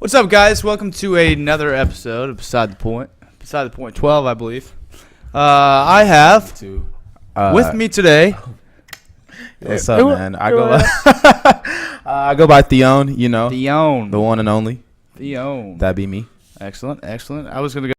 What's up, guys? Welcome to another episode of Beside the Point. Beside the Point 12, I believe. I have with me today. What's up, man? I go by Theone. You know, Theone, the one and only. Theone. That'd be me. Excellent. I was gonna go.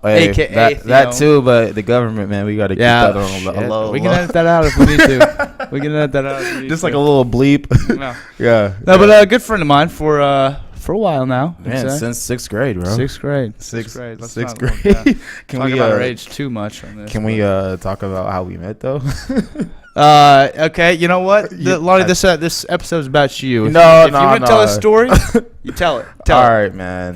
Hey, AKA that too, but the government, man, we gotta keep that on a low. We can edit that out if we need to. Just like a little bleep. No. Yeah. No, but a good friend of mine for a while now. Man, since sixth grade, bro. Sixth grade. Sixth Let's grade. Can we about our age too much on this? Can we talk about how we met though? Okay. You know what, Lonnie? This episode is about you. If you want to tell a story, you tell it. All right, man.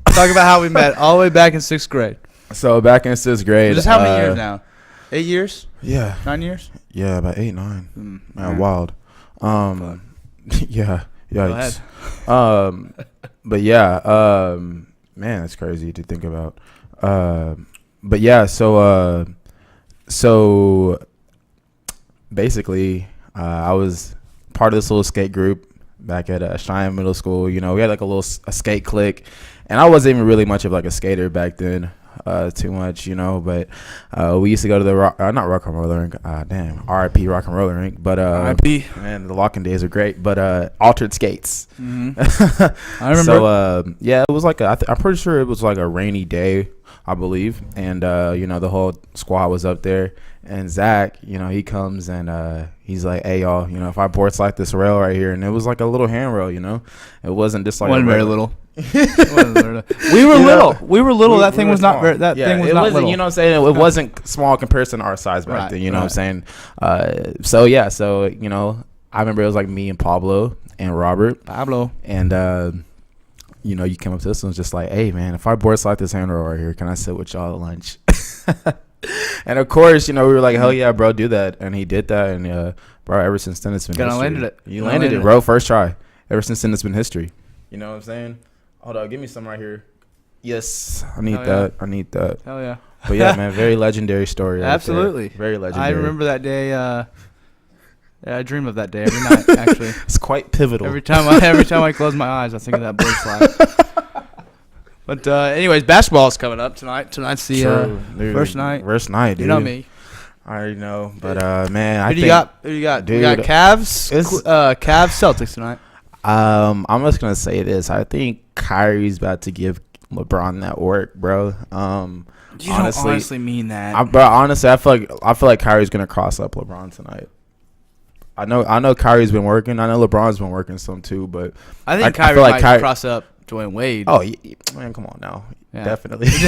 Talk about how we met all the way back in sixth grade. So back in sixth grade. Just how many years now? 8 years? Yeah. 9 years? Yeah, about 8, 9. Man, right. wild. Yeah. Yikes. But yeah, man, it's crazy to think about. But yeah, so basically, I was part of this little skate group back at Cheyenne Middle School. You know, we had like a skate clique, and I wasn't even really much of like a skater back then. Too much, you know, but we used to go to the Rock and Roller Rink. R.I.P. Rock and Roller Rink. But R.I.P. Man, the locking days are great. But altered skates. Mm-hmm. I remember. So yeah, it was like I'm pretty sure it was like a rainy day, I believe, and you know, the whole squad was up there, and Zach, you know, he comes and he's like, "Hey y'all, you know, if I board slide this rail right here," and it was like a little handrail, you know, it wasn't just like wasn't very little. We were little. We were little. That thing was not very. That thing was not little. You know what I'm saying? It wasn't small in comparison to our size back then. You know what I'm saying? So yeah. So you know, I remember it was like me and Pablo and Robert. And you know, you came up to us and was just like, "Hey man, if I board slide this handrail right here, can I sit with y'all at lunch?" And of course, you know, we were like, "Hell yeah, bro, do that." And he did that, and bro, ever since then it's been history. Landed it. You landed it, bro. First try. Ever since then it's been history. You know what I'm saying? Hold on, give me some right here. Yes, I need that. I need that. Hell yeah. But yeah, man, very legendary story. Right Absolutely. There. Very legendary. I remember that day. Yeah, I dream of that day every night. Actually, it's quite pivotal. Every time I close my eyes, I think of that board slide. But anyways, basketball is coming up tonight. Tonight's the first night. First night, dude. You know me. I already know, but man, Who do you got? Dude, we got Cavs. Cavs Celtics tonight. I'm just gonna say this. I think Kyrie's about to give LeBron that work, bro. You don't honestly mean that, honestly, I feel like Kyrie's gonna cross up LeBron tonight. I know Kyrie's been working. I know LeBron's been working some too, but I think Kyrie might cross up Dwayne Wade. Oh man, come on now, definitely. He's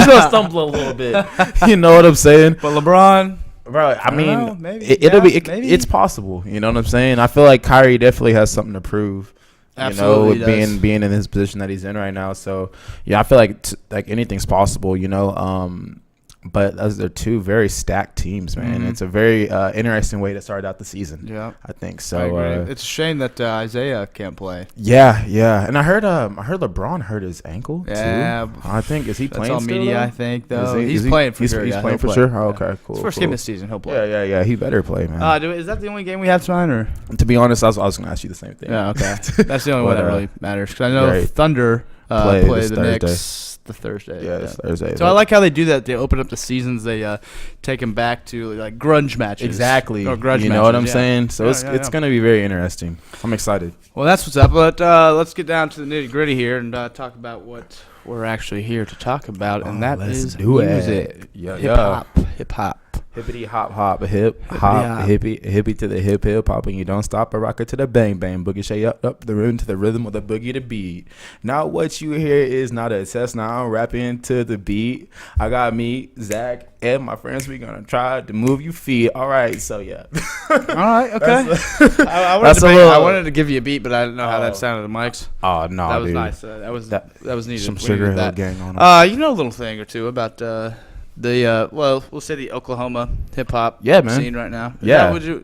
gonna stumble a little bit. You know what I'm saying? But LeBron. Bro, I mean, maybe, it's possible. You know what I'm saying? I feel like Kyrie definitely has something to prove. Absolutely, you know, with being in his position that he's in right now. So yeah, I feel like anything's possible. You know, but those are two very stacked teams, man. Mm-hmm. It's a very interesting way to start out the season. Yeah, I think so. It's a shame that Isaiah can't play. Yeah, and I heard LeBron hurt his ankle too. Yeah, I think is he playing? That's all still, media, though? I think. Though he's playing for sure. He's playing for sure. Oh, okay, cool. It's first game of the season. He'll play. Yeah. He better play, man. Is that the only game we have tonight, or? To be honest, I was gonna ask you the same thing. Yeah, okay. That's the only one that really matters because I know Thunder play the Knicks. The Thursday. Yeah, it's Thursday. So I like how they do that. They open up the seasons. They take them back to like grunge matches. Exactly. Or grudge you know what I'm saying? So it's going to be very interesting. I'm excited. Well, that's what's up. But let's get down to the nitty gritty here and talk about what we're actually here to talk about, and that is music. Hip hop. Hippity hop hop hip hop hippie to the hip hop, and you don't stop a rocker to the bang bang boogie shake up the rhythm to the rhythm of the boogie to beat. Now what you hear is not a test. Now I'm rapping to the beat. I got me, Zach, and my friends. We gonna try to move your feet. All right, so yeah. All right, okay. I wanted to give you a beat, but I didn't know how that sounded to mics. Oh no, that was dude. Nice. That was needed. Some Sugar Hill Gang on it. You know a little thing or two about we'll say the Oklahoma hip hop scene right now. Would you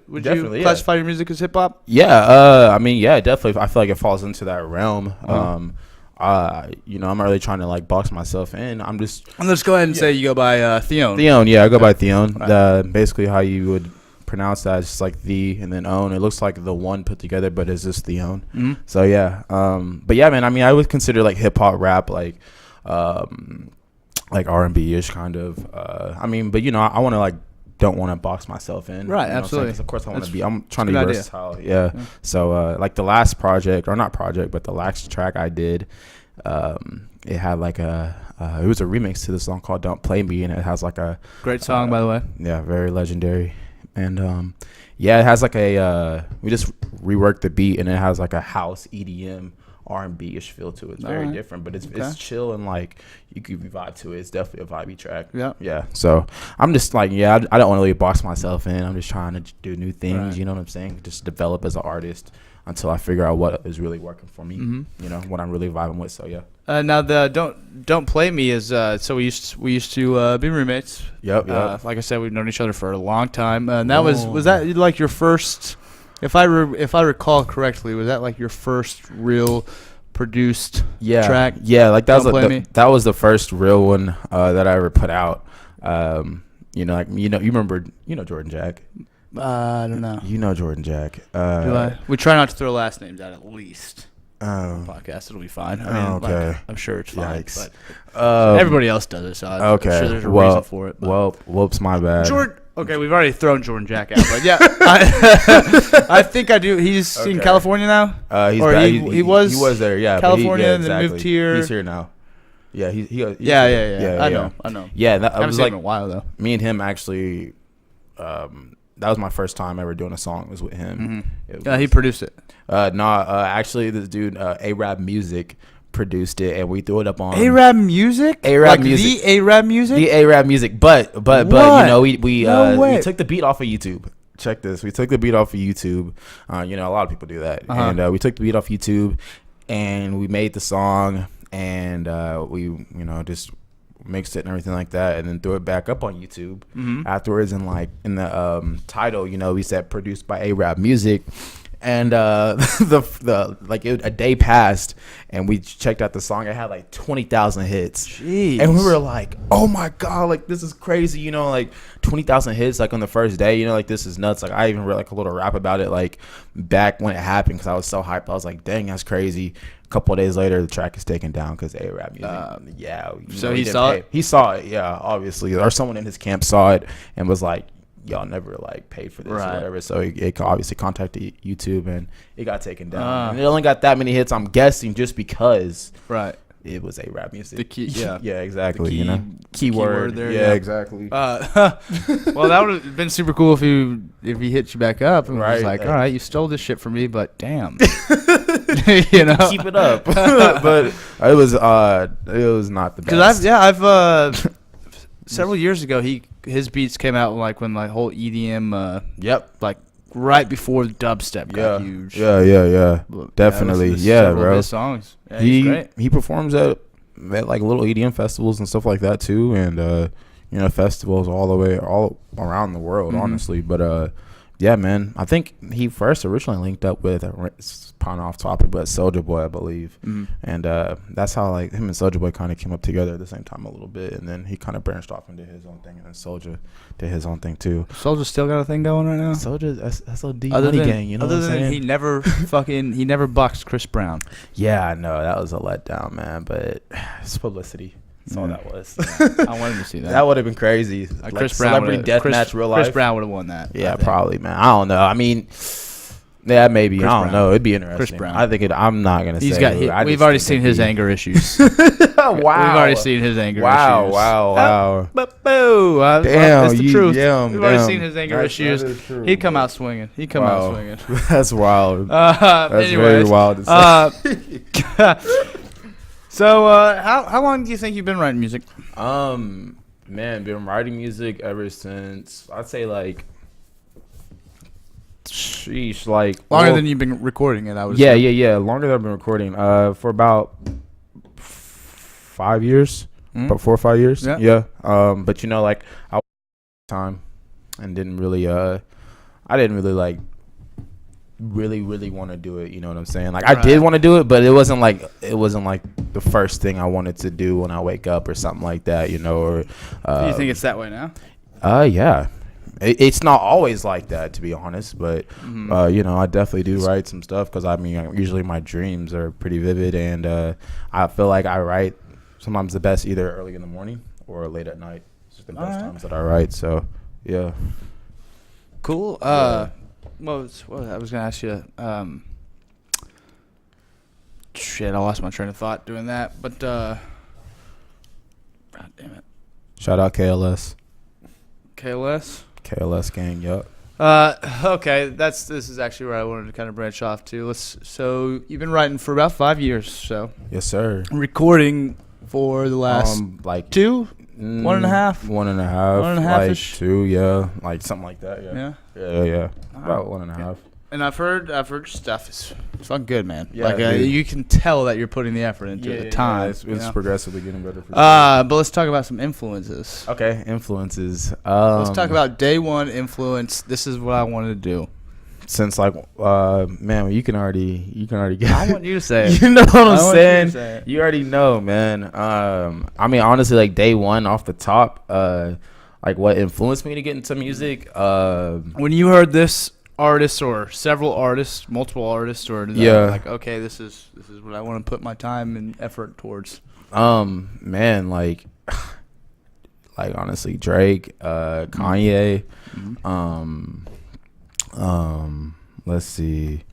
classify your music as hip hop? Yeah, I mean, yeah, definitely. I feel like it falls into that realm. You know, I'm not really trying to like box myself in. Let's go ahead and say you go by Theone. Theone, yeah, I go by Theone. Right. Basically how you would pronounced as just like the and then own. It looks like the one put together, but it's just Theone. Mm-hmm. So yeah, but yeah, man. I mean, I would consider like hip hop rap like R&B ish kind of. I mean, but you know, I want to like don't want to box myself in. Right, you know absolutely. Of course, I want to be. I'm trying to be idea. versatile. Yeah. So like the last project, or not project, but the last track I did, it had like it was a remix to the song called "Don't Play Me," and it has like a great song, by the way. Yeah, very legendary. And yeah, it has like we just reworked the beat, and it has like a house EDM R&B ish feel to it. It's very different, but it's chill and like you could vibe to it. It's definitely a vibey track. Yeah. So I'm just like, I don't want to really box myself in. I'm just trying to do new things. Right. You know what I'm saying? Just develop as an artist until I figure out what is really working for me. Mm-hmm. You know, what I'm really vibing with. So yeah. Now the don't play me is so we used to be roommates. Yep. Like I said, we've known each other for a long time, and that was that like your first? If I recall correctly, was that like your first real produced track? Yeah, like that was the first real one that I ever put out. You know, like you remember Jordan Jack. I don't know. You know Jordan Jack. Do I? We try not to throw last names out at least. Podcast, it'll be fine. I mean, okay. Like, I'm sure it's fine. Yikes. But everybody else does it, so I'm sure there's a reason for it. But. Whoops, my bad. Okay, we've already thrown Jordan Jack out, but yeah, I think I do. He's in California now. He was there, yeah. California, and then moved here. He's here now. Yeah, he's yeah. I know. Yeah, that was like a while though. Me and him actually. That was my first time ever doing a song. Was with him. Mm-hmm. He produced it. Actually, this dude, Arab Music, produced it, and we threw it up on Arab Music. Arab Music. The Arab Music. The Arab Music. But you know, we took the beat off of YouTube. Check this. We took the beat off of YouTube. You know, a lot of people do that, and we took the beat off YouTube, and we made the song, and we just mixed it and everything like that, and then threw it back up on YouTube afterwards. And like in the title, we said produced by Arab Music. And a day passed, and we checked out the song. It had like 20,000 hits. Jeez. And we were like, "Oh my god! Like this is crazy!" Like 20,000 hits like on the first day. Like this is nuts. Like I even wrote like a little rap about it like back when it happened because I was so hyped. I was like, "Dang, that's crazy!" A couple of days later, the track is taken down because Arab Music. So he saw it. He saw it. Yeah, obviously, or someone in his camp saw it and was like, y'all never like paid for this or whatever, so it obviously contacted YouTube and it got taken down. And it only got that many hits, I'm guessing, just because it was Arab Music. The key, yeah, exactly. Keyword there. Yeah, exactly. Well, that would have been super cool if he hit you back up and was like, all right, you stole this shit from me, but damn, keep it up. But it was not the best. Because I've several years ago his beats came out like when like whole EDM like right before dubstep got huge. Yeah. Definitely. Bro. His songs. Yeah, he's great. He performs at like little EDM festivals and stuff like that too, and festivals all around the world, honestly. But yeah, man, I think he first originally linked up with kind of off topic, but Soulja Boy, I believe, and that's how like him and Soulja Boy kind of came up together at the same time a little bit, and then he kind of branched off into his own thing, and then Soulja did his own thing too. Soulja still got a thing going right now. Soulja, that's a deep money gang, you know. Other what I'm than saying? he never boxed Chris Brown. Yeah, I know that was a letdown, man, but it's publicity. That's all that was. I wanted to see that. That would have been crazy. Like Chris Brown, celebrity deathmatch, real life. Chris Brown would have won that. Yeah, probably, man. I don't know. I mean, yeah, maybe. Chris I don't Brown. know. It'd be interesting. Chris Brown. I think I'm not gonna say. We've already seen his anger issues. Wow. We've already seen his anger issues. Wow. Damn, that's the truth. We've already seen his anger issues. He'd come out swinging. That's wild. That's very wild to say. So, how long do you think you've been writing music? Man, been writing music ever since I'd say like, sheesh, like longer than you've been recording it. I was yeah, longer than I've been recording. For about 5 years, about 4 or 5 years. Yeah. But like I was time and didn't really I didn't really like really want to do it, you know what I'm saying? Like I did want to do it, but it wasn't like the first thing I wanted to do when I wake up or something like that, or do you think it's that way now? Yeah, It's not always like that, to be honest, but you know, I definitely do write some stuff because I mean, usually my dreams are pretty vivid, and I feel like I write sometimes the best either early in the morning or late at night. It's just the best times that I write. So yeah, cool. Well, I was gonna ask you. Shit, I lost my train of thought doing that, but God damn it. Shout out KLS. KLS gang, yup. Okay, this is actually where I wanted to kind of branch off to. So you've been writing for about 5 years, so. Yes, sir. Recording for the last like 2, 1.5, 1.5, like 2, yeah, like something like that, yeah. About 1.5. And I've heard your stuff is fucking good, man. Yeah, like you can tell that you're putting the effort into the time. Yeah, it's progressively getting better. But let's talk about some influences. Okay, influences. Let's talk about day one influence. This is what I wanted to do. Since like, man, you can already get. I want you to say it. You know what I'm saying? You already know, man. I mean, honestly, like day one off the top, like what influenced me to get into music. When you heard this artist or several artists, multiple artists, or like, okay, this is what I want to put my time and effort towards. Man, like honestly, Drake, Kanye, let's see,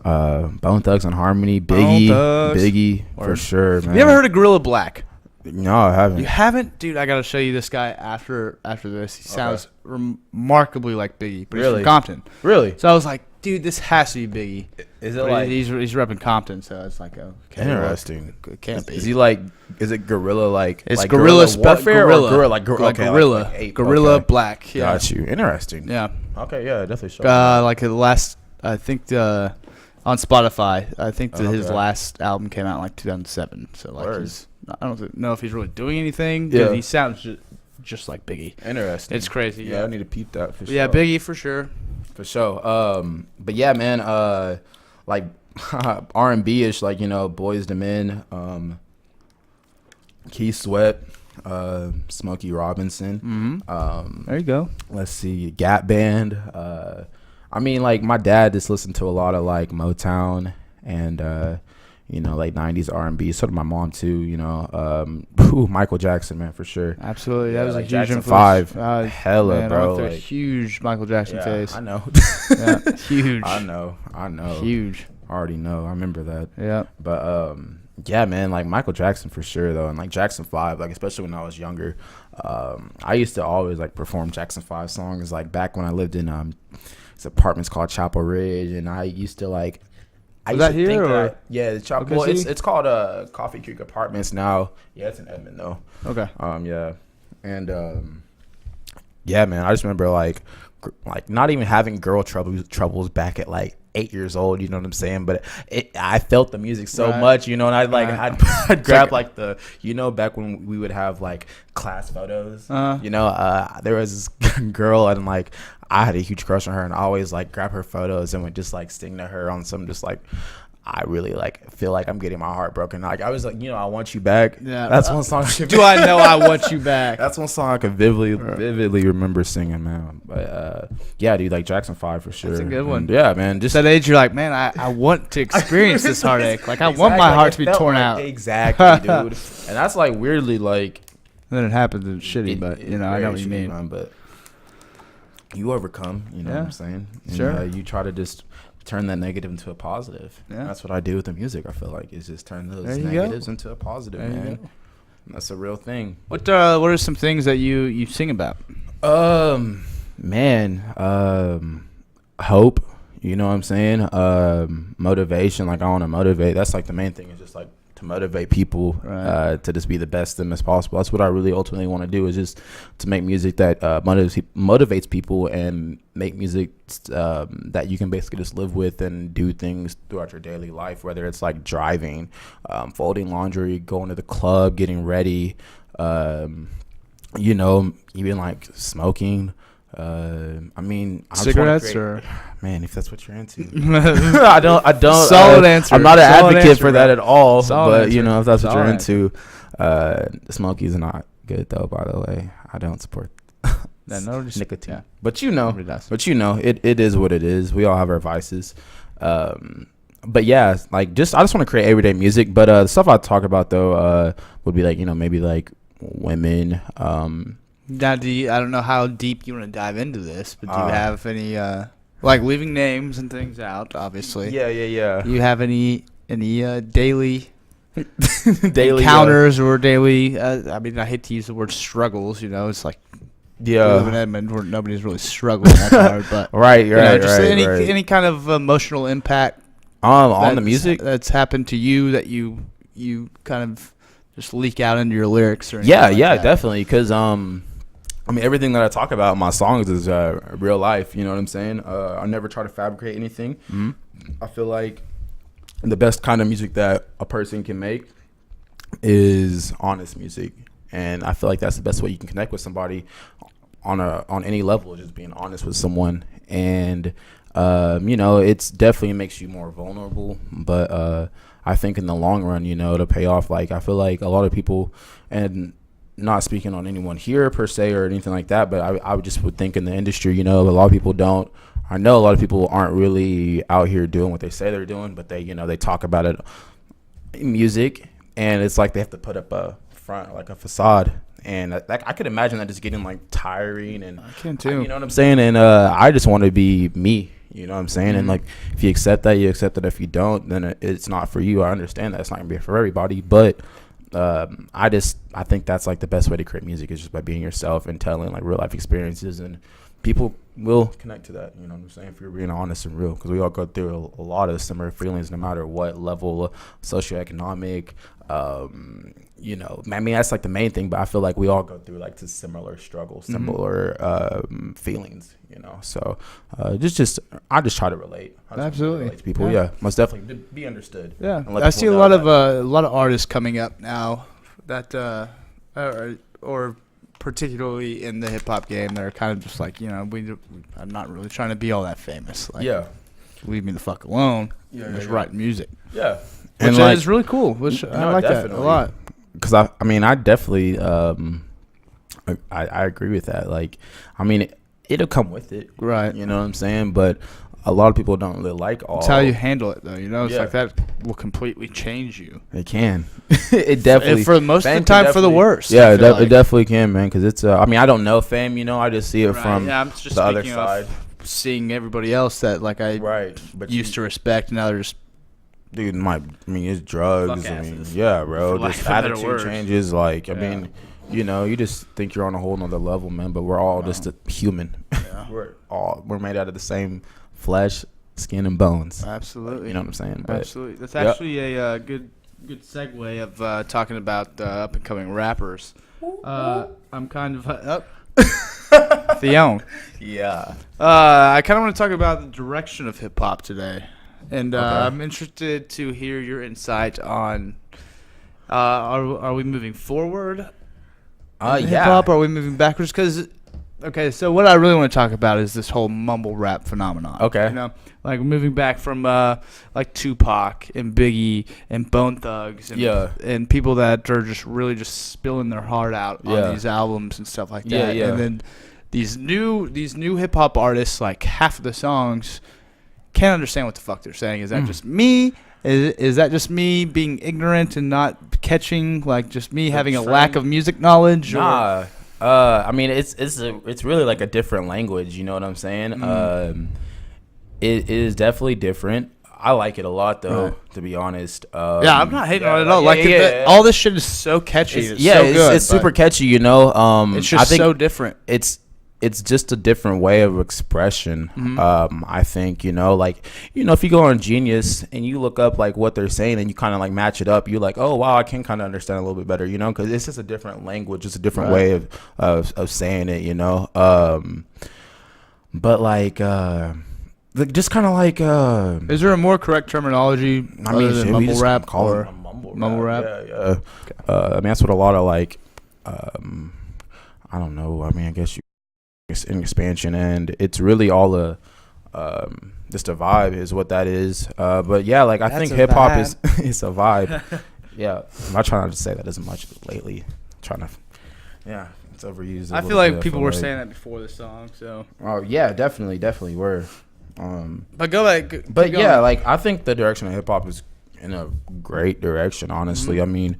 Bone Thugs and Harmony, Biggie for sure, man. You ever heard of Gorilla Black? No, I haven't. You haven't? Dude, I gotta show you this guy after this. He sounds remarkably like Biggie, but he's from Compton. Really? So I was like, dude, this has to be Biggie. Is it like he's repping Compton? So it's like, okay, interesting. It can't be. Is he like? Is it Gorilla like? It's like Gorilla warfare Gorilla, or Gorilla Black. Yeah. Got you. Interesting. Yeah. Okay. Yeah. Definitely. Show like the last, I think on Spotify, I think his last album came out in like 2007. So like I don't know if he's really doing anything. Yeah. He sounds just like Biggie. Interesting. It's crazy. Yeah, I need to peep that for sure. Yeah, Biggie for sure. For sure. But yeah, man. Like R&B ish, like, you know, Boys to Men, Keith Sweat, Smokey Robinson. There you go. Let's see, Gap Band. I mean, like my dad just listened to a lot of like Motown and you know, like 90s R&B. So did my mom too. You know, Michael Jackson, man, for sure. Absolutely, that was like a huge Jackson influence. 5, hella, man, bro. I went through a huge Michael Jackson phase. I know. Yeah, huge. I know. Huge. I already know. I remember that. Yeah. But yeah, man, like Michael Jackson for sure though, and like Jackson 5, like especially when I was younger, I used to always like perform Jackson 5 songs. Like back when I lived in this apartments called Chapel Ridge, and I used to like. Was that here or? Yeah, well, it's called Coffee Creek Apartments now. Yeah, it's in Edmond though. Okay. Yeah, and yeah, man, I just remember like not even having girl troubles back at like 8 years old. You know what I'm saying? But I felt the music so much, you know, and I'd grab like the, you know, back when we would have like class photos. You know, there was this girl and like I had a huge crush on her, and I always like grab her photos and would just like sing to her on some just like. I really like feel like I'm getting my heart broken. Like I was like, you know, I want you back. Yeah, that's one song. Do I know I want you back? That's one song I can vividly remember singing, man. But yeah, dude, like Jackson 5 for sure. That's a good one. And yeah, man. Just that age, you're like, man, I want to experience this heartache. Like I want my heart to be torn out. Exactly, dude. And that's like weirdly like. And then it happens and shitty, but you know, I know what you mean. Man, but you overcome. You know what I'm saying? And, sure. You try to just. Turn that negative into a positive. Yeah. That's what I do with the music. I feel like is just turn those negatives into a positive, man. That's a real thing. What are some things that you sing about? Man, hope. You know what I'm saying? Motivation. Like I want to motivate. That's like the main thing. Is just like to motivate people to just be the best them as possible. That's what I really ultimately want to do. Is just to make music that motivates people and make music that you can basically just live with and do things throughout your daily life, whether it's like driving, folding laundry, going to the club, getting ready, you know, even like smoking. I mean, cigarettes or man, if that's what you're into. I don't. Solid answer. I'm not an advocate for that at all. Solid but answer. you know, if that's what you're into, smoking is not good though. By the way, I don't support. nicotine. Yeah. But it is what it is. We all have our vices. But yeah, like I just want to create everyday music. But the stuff I talk about though would be like maybe like women. Now, I don't know how deep you want to dive into this, but do you have any like leaving names and things out? Obviously. Yeah. Do you have any daily encounters or daily? I mean, I hate to use the word struggles. It's like. Yeah, we live in Edmond where nobody's really struggling that hard, but any kind of emotional impact on the music that's happened to you that you kind of just leak out into your lyrics or anything that. Definitely, because I mean everything that I talk about in my songs is real life. You know what I'm saying? I never try to fabricate anything. Mm-hmm. I feel like the best kind of music that a person can make is honest music. And I feel like that's the best way you can connect with somebody on any level, just being honest with someone. And it's definitely makes you more vulnerable. But I think in the long run, to pay off, like I feel like a lot of people, and not speaking on anyone here per se or anything like that, but I would think in the industry, a lot of people don't. I know a lot of people aren't really out here doing what they say they're doing, but they they talk about it in music, and it's like they have to put up a front, like a facade, and I could imagine that just getting like tiring. And I can too. You know what I'm saying? And I just want to be me. You know what I'm saying? Mm-hmm. And like if you accept that, you accept it. If you don't, then it's not for you. I understand that it's not gonna be for everybody, but I think that's like the best way to create music is just by being yourself and telling like real life experiences, and people will connect to that. You know what I'm saying? If you're being honest and real, because we all go through a lot of similar feelings, no matter what level, socioeconomic. I mean that's like the main thing, but I feel like we all go through like to similar struggles, similar feelings. So I just try to relate. Absolutely, relate to people. Yeah, most definitely be understood. Yeah, I see a lot of artists coming up now that or particularly in the hip hop game, they're kind of just like I'm not really trying to be all that famous. Like, leave me the fuck alone. Just writing music. Yeah. Which is really cool. Which I like that a lot. Because I definitely I agree with that. Like, I mean, it'll come with it, right? You know what I'm saying? But a lot of people don't really like all. It's how you handle it, though. It's like that will completely change you. It can. It definitely. For most of the time, for the worst. Yeah, it definitely can, man. Because it's. I mean, I don't know fame. I just see it from I'm just the other side. Seeing everybody else that like I used to respect, and now they're just. Dude, it's drugs. Yeah, bro. Just attitude changes. Like, I mean, you just think you're on a whole nother level, man. But we're all just a human. Yeah. we're made out of the same flesh, skin, and bones. Absolutely. You know what I'm saying? Absolutely. That's actually a good segue of talking about up and coming rappers. I'm kind of Theone. Yeah. I kind of want to talk about the direction of hip hop today. And I'm interested to hear your insight on are we moving forward in hip-hop? Are we moving backwards? Because, so what I really want to talk about is this whole mumble rap phenomenon. Okay. Like moving back from like Tupac and Biggie and Bone Thugs and people that are just really just spilling their heart out on these albums and stuff like that. Yeah. And then these new hip-hop artists, like half of the songs can't understand what the fuck they're saying. Is that just me? Is that just me being ignorant and not catching, like just me having a lack of music knowledge? Nah. I mean, it's really like a different language. You know what I'm saying? It is definitely different. I like it a lot, though, to be honest. I'm not hating on it at all. All this shit is so catchy. It's so good. It's super catchy, It's just so different. It's just a different way of expression. I think, if you go on Genius and you look up like what they're saying and you kind of like match it up, you're like, oh, wow, I can kind of understand a little bit better, because it's just a different language. It's a different way of saying it, But like, just kind of like. Is there a more correct terminology other than mumble rap? Call it a mumble rap. Yeah. Okay. I mean, that's what a lot of like, I don't know. I mean, I guess in expansion, and it's really all just a vibe is what that is. But yeah, like I think hip hop is it's a vibe. Yeah, I'm not trying to say that as much lately. I'm trying to Yeah, it's overused. I feel like people were saying that before the song. So. Oh yeah, definitely were. But go back. But yeah, like I think the direction of hip hop is in a great direction. Honestly, I mean,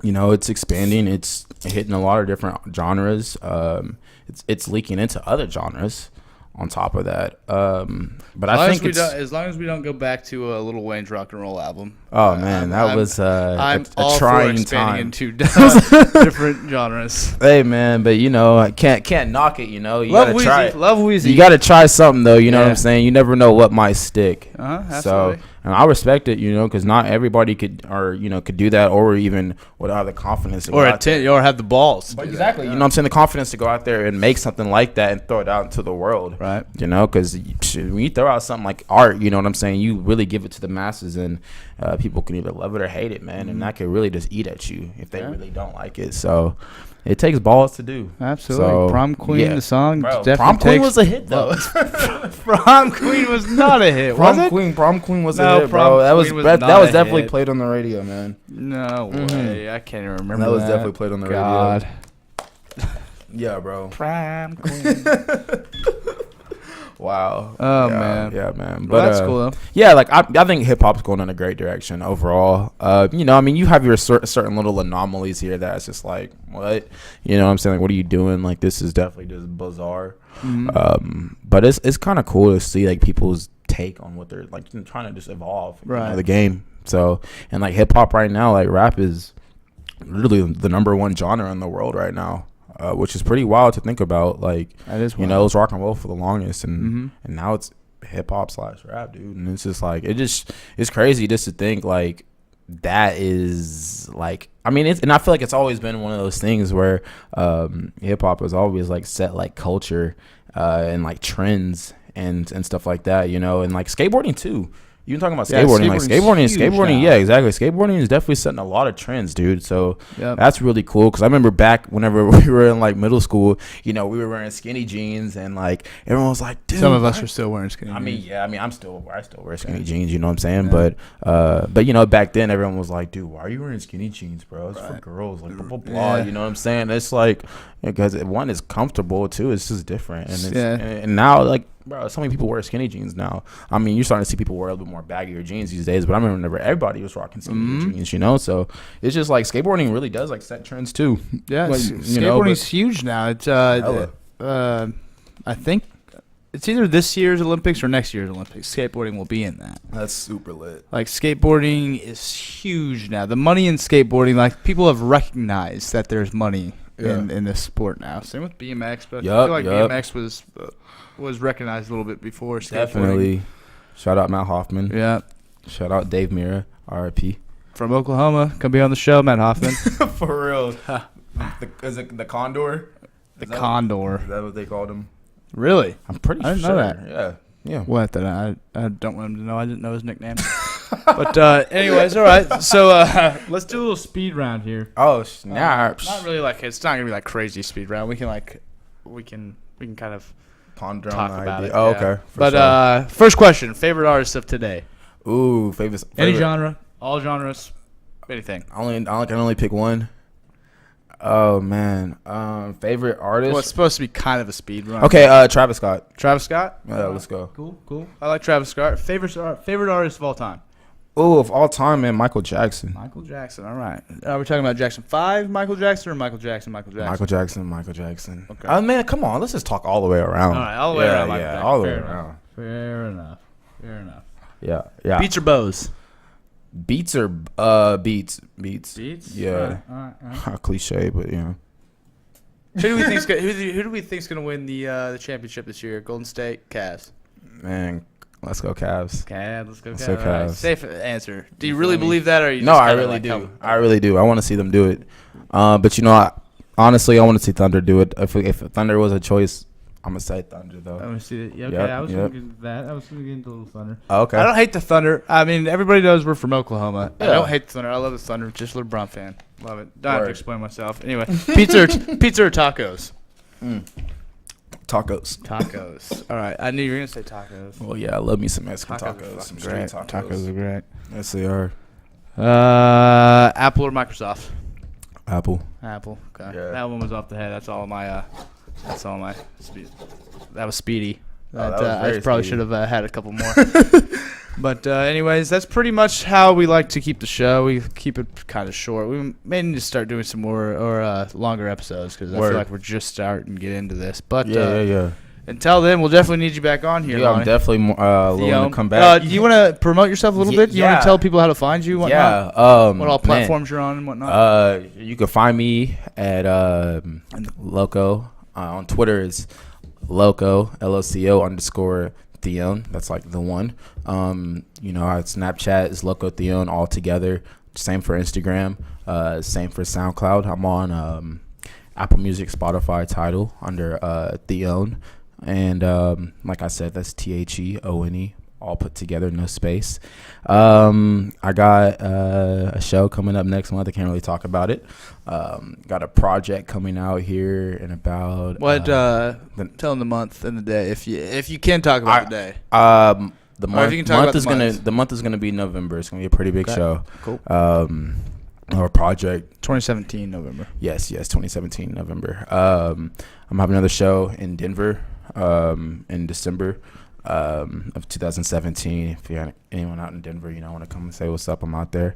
it's expanding. It's hitting a lot of different genres. It's leaking into other genres. On top of that, but I think as long as we don't go back to a Lil Wayne's rock and roll album. Oh man, that was I'm a all trying for expanding time. into different genres. Hey man, but I can't knock it. You gotta try it. Love Weezy. You gotta try something though. You know what I'm saying? You never know what might stick. Absolutely. So, and I respect it. Because not everybody could do that, or even would have the confidence to or have the balls. But exactly. You know what I'm saying? The confidence to go out there and make something like that and throw it out into the world. Right. Because when you throw out something like art, you know what I'm saying? You really give it to the masses, and people can either love it or hate it, man. And that could really just eat at you if they really don't like it. So it takes balls to do. Absolutely. So, Prom Queen, the song. Bro, Prom Queen was a hit, though. Prom Queen was not a hit, was it? Prom Queen was a hit, bro. That was definitely played on the radio, man. No way. I can't even remember that. was definitely played on the radio. Yeah, bro. Prom Queen. Wow. Oh, man. Yeah, man. But that's cool, though. Yeah, like, I think hip-hop's going in a great direction overall. You have your certain little anomalies here that's just like, what? You know what I'm saying? Like, what are you doing? Like, this is definitely just bizarre. But it's kind of cool to see, like, people's take on what they're, like, trying to just evolve the game. So, and, like, hip-hop right now, like, rap is literally the number one genre in the world right now. Which is pretty wild to think about. Like, that is wild. It was rock and roll for the longest, and now it's hip hop / rap, dude. And it's just like it's crazy just to think like that is like. I mean, and I feel like it's always been one of those things where hip hop has always like set like culture and like trends and stuff like that, and like skateboarding too. You've been talking about skateboarding. Skateboarding. Yeah, exactly. Skateboarding is definitely setting a lot of trends, dude. So that's really cool. Because I remember back whenever we were in like middle school, we were wearing skinny jeans, and like everyone was like, dude. Some of us are still wearing skinny jeans. I still wear skinny jeans. You know what I'm saying? Yeah. But back then everyone was like, dude, why are you wearing skinny jeans, bro? It's for girls. Like blah blah blah. You know what I'm saying? It's like because one is comfortable too. It's just different, and and now like. Bro, so many people wear skinny jeans now. I mean, you're starting to see people wear a little bit more baggier jeans these days, but I remember everybody was rocking skinny jeans, So it's just like skateboarding really does like set trends too. Yeah, like, skateboarding's huge now. It's I think it's either this year's Olympics or next year's Olympics. Skateboarding will be in that. That's super lit. Like skateboarding is huge now. The money in skateboarding, like people have recognized that there's money in this sport now. Same with BMX, but I feel like BMX was recognized a little bit before skateboarding. Definitely. Shout out Matt Hoffman. Yeah. Shout out Dave Mira, RIP. From Oklahoma. Come be on the show, Matt Hoffman. For real. Is it the Condor? The Condor. Is that what they called him? Really? I'm pretty sure. I didn't know that. Yeah. What? Then I don't want him to know. I didn't know his nickname. But anyways, all right. So let's do a little speed round here. Oh, snaps. Not really like it's not gonna be like crazy speed round. We can kind of ponder talk on the about idea. it. Oh, okay. But first question: favorite artist of today? Ooh, favorite. Any genre, all genres, anything. I can only pick one. Oh man, favorite artist. Well, it's supposed to be kind of a speed run. Okay, Travis Scott. Travis Scott. Yeah, let's go. Cool. I like Travis Scott. Favorite artist of all time. Oh, of all time, man, Michael Jackson. Michael Jackson. All right. Are we talking about Jackson 5, Michael Jackson, or Michael Jackson? Michael Jackson. Okay. Man, come on. Let's just talk all the way around. All right, all the way around. Yeah, all the way around. Fair enough. Yeah. Beats or bows? Beats or beats? Beats. Yeah. All right. Cliche, but Who do we think's gonna win the championship this year? Golden State, Cavs. Man, let's go Cavs. Let's go Cavs. Right. Safe answer. Do you really believe that, or are you? No, I really do. I really do. I want to see them do it. But honestly, I want to see Thunder do it. If Thunder was a choice, I'm gonna say Thunder though. I want to see it. Yeah, okay. I was gonna get that. I was gonna get into a little Thunder. Oh, okay. I don't hate the Thunder. I mean, everybody knows we're from Oklahoma. Yeah. I don't hate the Thunder. I love the Thunder. Just a LeBron fan. Love it. Don't have to explain myself. Anyway, pizza or tacos? Tacos. All right. I knew you were gonna say tacos. Well, yeah, I love me some Mexican tacos. Some street tacos. Tacos are great. Yes, they are. Apple or Microsoft? Apple. Okay. Yeah. That one was off the head. That's all my. That was speedy. I probably should have had a couple more. But anyways, that's pretty much how we like to keep the show. We keep it kind of short. We may need to start doing some more or longer episodes because I feel like we're just starting to get into this. But yeah. Until then, we'll definitely need you back on here. Yeah, Lonnie. I'm definitely willing to come back. Do you want to promote yourself a little bit? Do you want to tell people how to find you? Whatnot? Yeah. What all platforms you're on and whatnot? You can find me at Loco. On Twitter is Loco, LOCO _Theone. That's like the one. Our Snapchat is Loco Theone all together. Same for Instagram. Same for SoundCloud. I'm on Apple Music, Spotify, Tidal under Theone. And like I said, that's THEONE, all put together, no space. I got a show coming up next month. I can't really talk about it. Got a project coming out here in about tell them the month and the day if you can talk about the day. The month is gonna be November. It's gonna be a pretty big show. Cool. Our project 2017 November. Yes, 2017 November. I'm having another show in Denver in December of 2017. If you have anyone out in Denver, want to come and say what's up, I'm out there.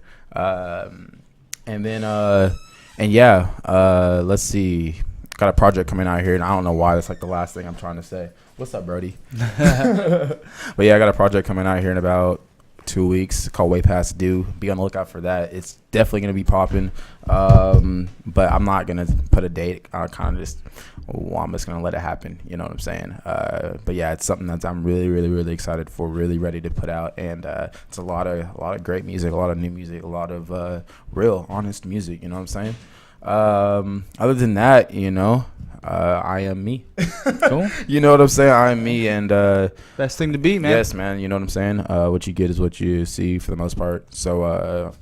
Let's see. Got a project coming out here, and I don't know why that's like the last thing I'm trying to say. What's up, Brody? But yeah, I got a project coming out here in about 2 weeks called Way Past Due. Be on the lookout for that. It's definitely going to be popping, but I'm not going to put a date. I'm just going to let it happen. You know what I'm saying? But yeah, it's something that I'm really, really, really excited for, really ready to put out. And it's a lot of great music, a lot of new music, a lot of real, honest music. You know what I'm saying? Other than that, I am me. Cool. You know what I'm saying? I am me, and best thing to be, man. Yes, man. You know what I'm saying? What you get is what you see for the most part. So,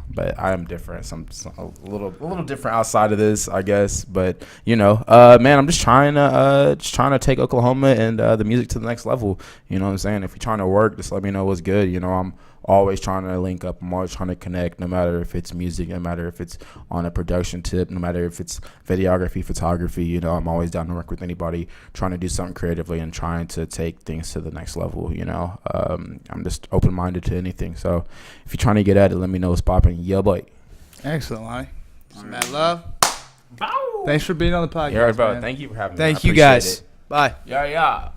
but I am different. Some a little different outside of this, I guess. But man, I'm just trying to take Oklahoma and the music to the next level. You know what I'm saying? If you're trying to work, just let me know what's good. I'm always trying to link up. I'm always trying to connect, no matter if it's music, no matter if it's on a production tip, no matter if it's videography, photography. I'm always down to work with anybody trying to do something creatively and trying to take things to the next level. I'm just open-minded to anything. So if you're trying to get at it, let me know what's popping. Yeah, boy. Excellent, Lonnie. Mad love. Bow. Thanks for being on the podcast. Yeah, bro. Man. Thank you for having me. Thank you, guys. It. Bye. Yeah.